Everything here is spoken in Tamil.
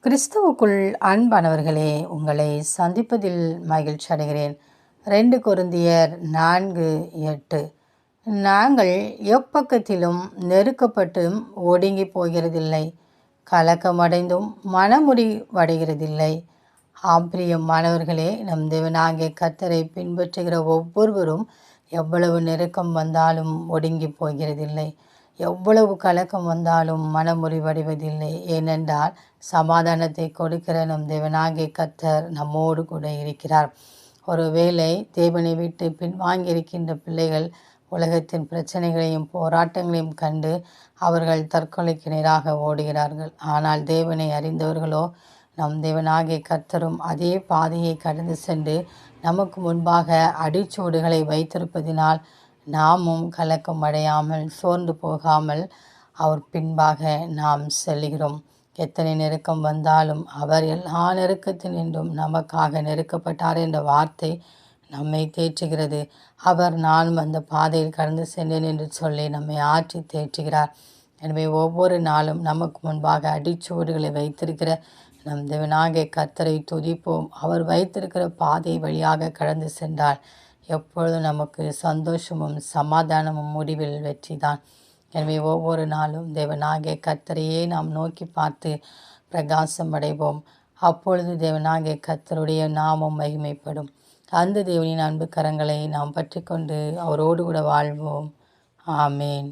கிறிஸ்துவுக்குள் அன்பானவர்களே, உங்களை சந்திப்பதில் மகிழ்ச்சி அடைகிறேன். 2 கொரிந்தியர் 4:8. நாங்கள் எப்பக்கத்திலும் நெருக்கப்பட்டும் ஒடுங்கி போகிறதில்லை, கலக்கமடைந்தும் மனமுடிவடைகிறதில்லை. பிரியமானவர்களே, நம் தேவனாகிய கர்த்தரை பின்பற்றுகிற ஒவ்வொருவரும் எவ்வளவு நெருக்கம் வந்தாலும் ஒடுங்கி போகிறதில்லை, எவ்வளவு கலக்கம் வந்தாலும் மனமுறிவடைவதில்லை. ஏனென்றால் சமாதானத்தை கொடுக்கிற நம் தேவனாகிய கர்த்தர் நம்மோடு கூட இருக்கிறார். ஒருவேளை தேவனை விட்டு பின்வாங்கியிருக்கின்ற பிள்ளைகள் உலகத்தின் பிரச்சனைகளையும் போராட்டங்களையும் கண்டு அவர்கள் தற்கொலைக்கு நேராக ஓடுகிறார்கள். ஆனால் தேவனை அறிந்தவர்களோ, நம் தேவனாகிய கர்த்தரும் அதே பாதையை கடந்து சென்று நமக்கு முன்பாக அடிச்சுவடுகளை வைத்திருப்பதினால் நாமும் கலக்கம் அடையாமல் சோர்ந்து போகாமல் அவர் பின்பாக நாம் செல்கிறோம். எத்தனை நெருக்கம் வந்தாலும் அவர் எல்லா நெருக்கத்தினின்றும் நமக்காக நெருக்கப்பட்டார் என்ற வார்த்தை நம்மை தேற்றுகிறது. அவர் நானும் அந்த பாதையில் கடந்து சென்றேன் என்று சொல்லி நம்மை ஆற்றி தேற்றுகிறார். எனவே ஒவ்வொரு நாளும் நமக்கு முன்பாக அடிச்சுவடுகளை வைத்திருக்கிற நம் தேவனாகிய கர்த்தரை துதிப்போம். அவர் வைத்திருக்கிற பாதை வழியாக கடந்து சென்றால் எப்பொழுதும் நமக்கு சந்தோஷமும் சமாதானமும் முடிவில் வெற்றி தான். எனவே ஒவ்வொரு நாளும் தேவனாகிய கர்த்தரையே நாம் நோக்கி பார்த்து பிரகாசம் அடைவோம். அப்பொழுது தேவனாகிய கர்த்தருடைய நாமம் மகிமைப்படும். அந்த தேவனின் அன்பு கரங்களை நாம் பற்றி கொண்டு அவரோடு கூட வாழ்வோம். ஆமேன்.